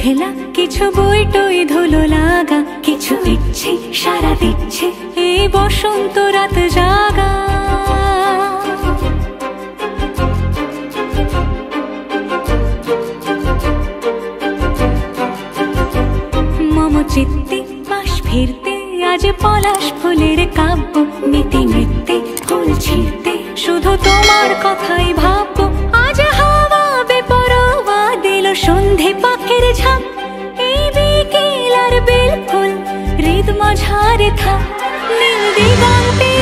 মেঘলা কিছু বই টই ধুলো লাগা, কিছু ইচ্ছে সারা দিচ্ছে এই বসন্ত রাত জাগা। মম চিত্তে পাশ ফিরতে আজ পলাশ ফুলের কাব্য, নিতে নৃত্যে ফুল ছিঁড়তে শুধু তোমার কথাই ভাববো। আজ হাওয়া বেপরোয়া দিল সন্ধে পাখির ঝাঁক, এই বিকেল আর বেল ফুল হৃদ মাঝারে থাক নীল দিগন্তে